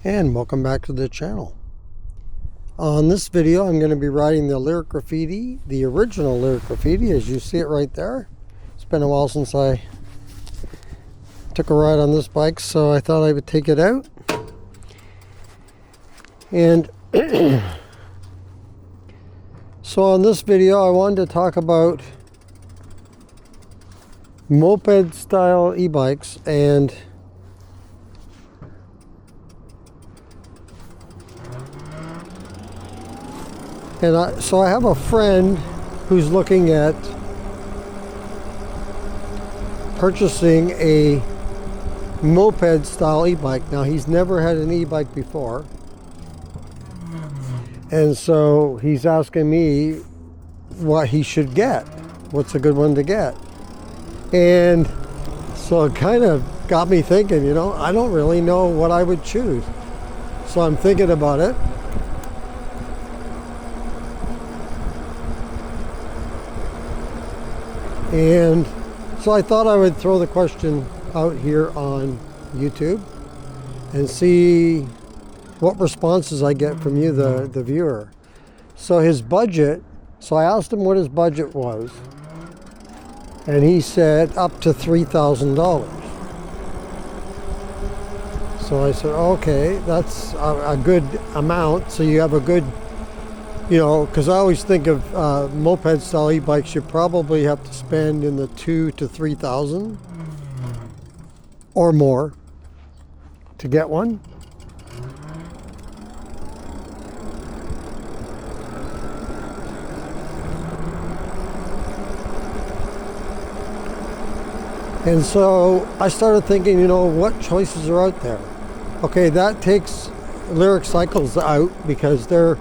And welcome back to the channel. On this video I'm going to be riding the Lyric Graffiti, the original Lyric Graffiti, as you see it right there. It's been a while since I took a ride on this bike, so I thought I would take it out. And so on this video I wanted to talk about moped-style e-bikes and so I have a friend who's looking at purchasing a moped style e-bike. Now he's never had an e-bike before, and so he's asking me what he should get, what's a good one to get. And so it kind of got me thinking, you know, I don't really know what I would choose, so I'm thinking about it. And so I thought I would throw the question out here on YouTube and see what responses I get from you, the viewer. So his budget, so I asked him what his budget was, and he said up to $3,000. So I said, okay, that's a good amount. So you have a good, you know, because I always think of moped style e-bikes, you probably have to spend in the $2,000 to $3,000 or more to get one. And so I started thinking, you know, what choices are out there? Okay, that takes Lyric Cycles out because their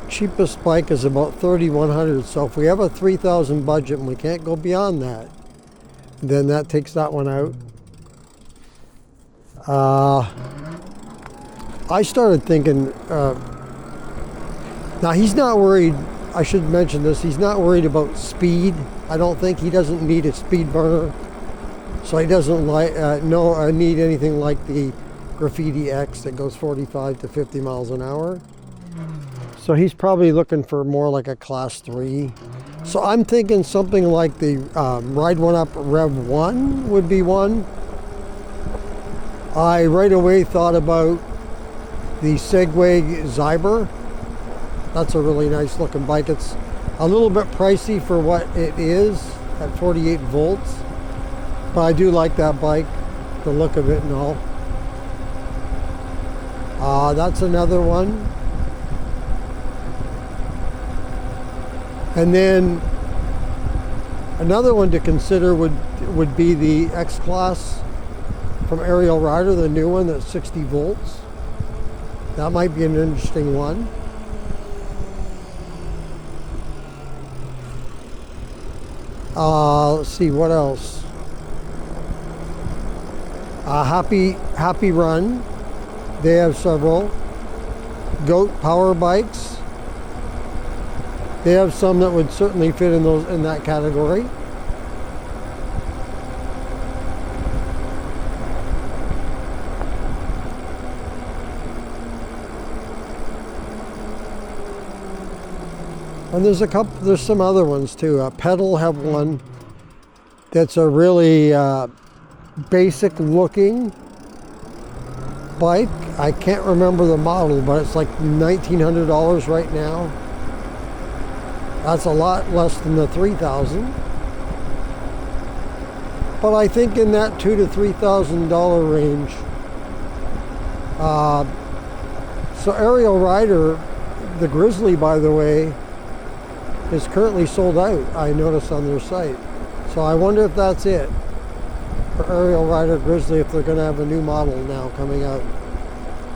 cheapest bike is about $3,100. So if we have a $3,000 budget and we can't go beyond that, then that takes that one out. I started thinking, now he's not worried, I should mention this, he's not worried about speed. I don't think he doesn't need a speed burner. So he doesn't need anything like the Graffiti X that goes 45 to 50 miles an hour. So he's probably looking for more like a class 3. So I'm thinking something like the Ride One Up Rev 1 would be one. I right away thought about the Segway Zyber. That's a really nice looking bike. It's a little bit pricey for what it is at 48 volts. But I do like that bike, the look of it and all. That's another one. And then another one to consider would be the X-Class from Aerial Rider, the new one that's 60 volts. That might be an interesting one. Let's see, what else? Happy Run, they have several. Goat Power Bikes, they have some that would certainly fit in that category. And there's some other ones too. Pedal have one that's a really basic looking bike. I can't remember the model, but it's like $1,900 right now. That's a lot less than the $3,000. But I think in that $2,000 to $3,000 range. So Aerial Rider, the Grizzly, by the way, is currently sold out, I noticed on their site. So I wonder if that's it for Aerial Rider Grizzly, if they're going to have a new model now coming out.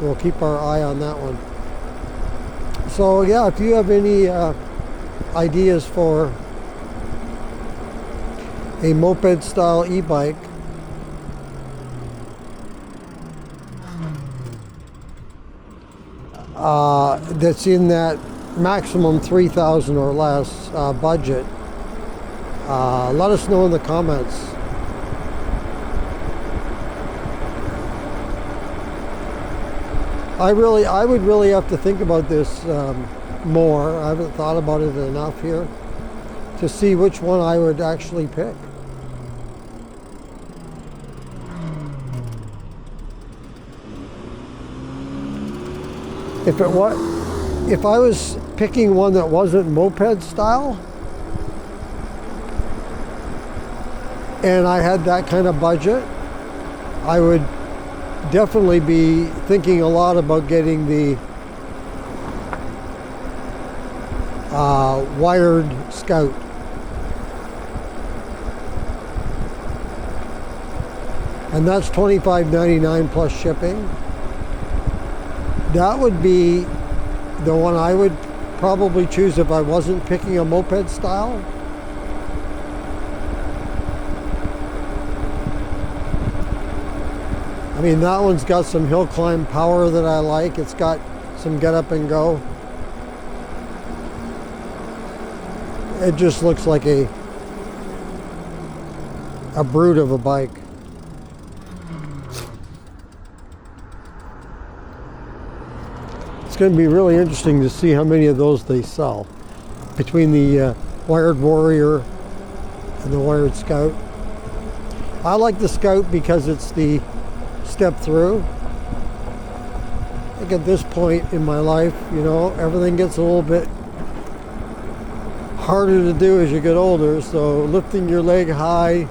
We'll keep our eye on that one. So yeah, if you have any ideas for a moped style e-bike that's in that maximum $3,000 or less budget, let us know in the comments. I would really have to think about this more. I haven't thought about it enough here to see which one I would actually pick. If I was picking one that wasn't moped style, and I had that kind of budget, I would definitely be thinking a lot about getting the wired Scout. And that's $25.99 plus shipping. That would be the one I would probably choose if I wasn't picking a moped style. I mean, that one's got some hill climb power that I like. It's got some get up and go. It just looks like a brute of a bike. It's going to be really interesting to see how many of those they sell between the wired Warrior and the wired Scout. I like the Scout because it's the step through. I think at this point in my life, you know, everything gets a little bit harder to do as you get older, so lifting your leg high,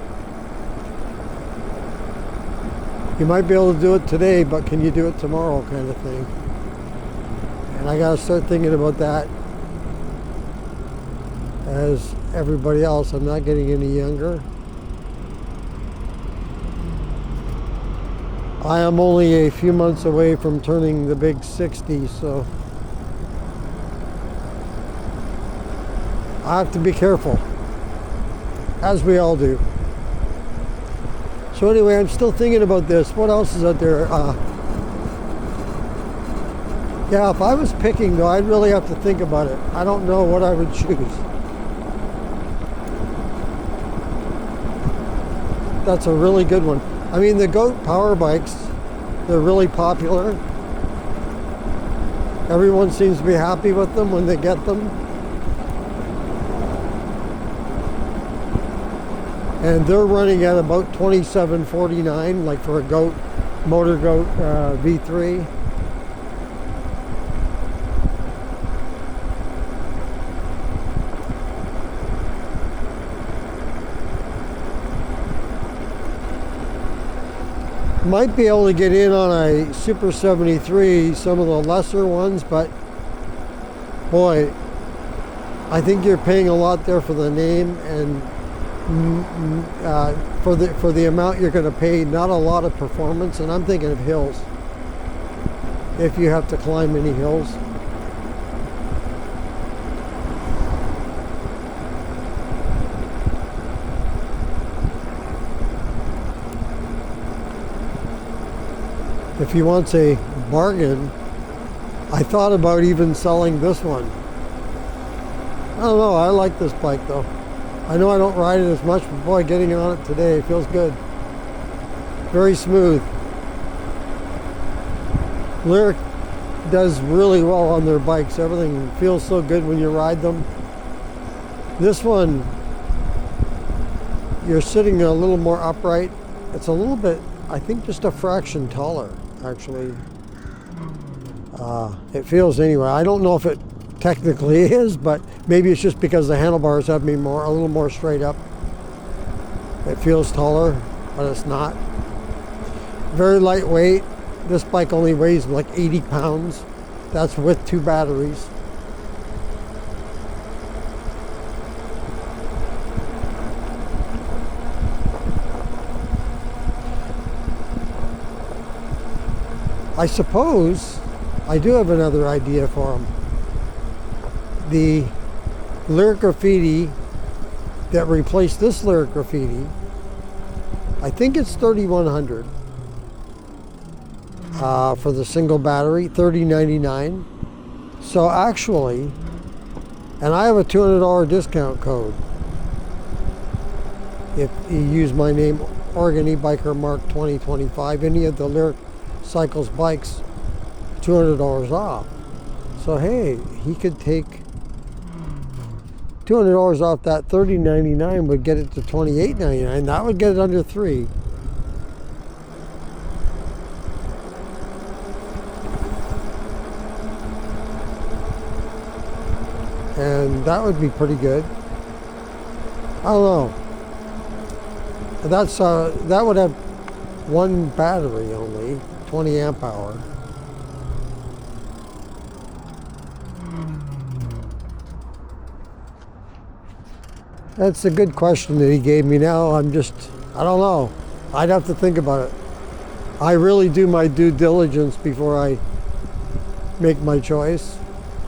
you might be able to do it today, but can you do it tomorrow, kind of thing. And I got to start thinking about that as everybody else. I'm not getting any younger. I am only a few months away from turning the big 60, so I have to be careful, as we all do. So anyway, I'm still thinking about this. What else is out there? Yeah, if I was picking, though, I'd really have to think about it. I don't know what I would choose. That's a really good one. I mean, the GOAT power bikes, they're really popular. Everyone seems to be happy with them when they get them. And they're running at about $27.49, like for a GOAT, Motor GOAT V3. Might be able to get in on a Super 73, some of the lesser ones, but boy, I think you're paying a lot there for the name and for the amount you're going to pay. Not a lot of performance, and I'm thinking of hills. If you have to climb any hills. If you want a bargain, I thought about even selling this one. I don't know, I like this bike though. I know I don't ride it as much, but boy, getting on it today feels good. Very smooth. Lyric does really well on their bikes. Everything feels so good when you ride them. This one, you're sitting a little more upright. It's a little bit, I think, just a fraction taller, actually. It feels anyway. I don't know if it technically is, but maybe it's just because the handlebars have me a little more straight up. It feels taller, but it's not. Very lightweight. This bike only weighs like 80 pounds. That's with 2 batteries. I suppose I do have another idea for them. The Lyric Graffiti that replaced this Lyric Graffiti, I think it's $3,100 for the single battery, $30.99. So actually, and I have a $200 discount code if you use my name, Oregon E-Biker Mark 2025, any of the Lyric Cycles bikes. $200 off. So hey, he could take $200 off that $30.99 would get it to $28.99. That would get it under $3. And that would be pretty good. I don't know. That's that would have one battery only, 20 amp hour. That's a good question that he gave me now. I don't know. I'd have to think about it. I really do my due diligence before I make my choice.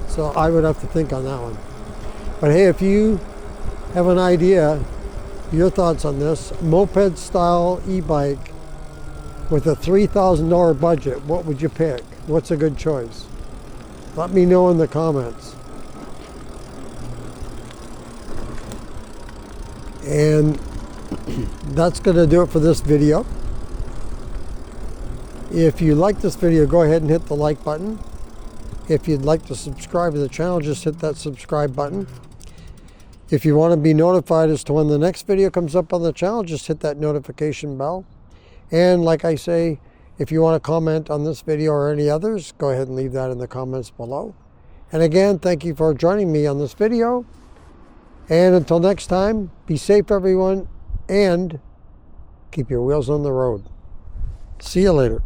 So I would have to think on that one. But hey, if you have an idea, your thoughts on this, moped-style e-bike with a $3,000 budget, what would you pick? What's a good choice? Let me know in the comments. And that's going to do it for this video. If you like this video, go ahead and hit the like button. If you'd like to subscribe to the channel, just hit that subscribe button. If you want to be notified as to when the next video comes up on the channel, just hit that notification bell. And like I say, if you want to comment on this video or any others, go ahead and leave that in the comments below. And again, thank you for joining me on this video. And until next time, be safe everyone, and keep your wheels on the road. See you later.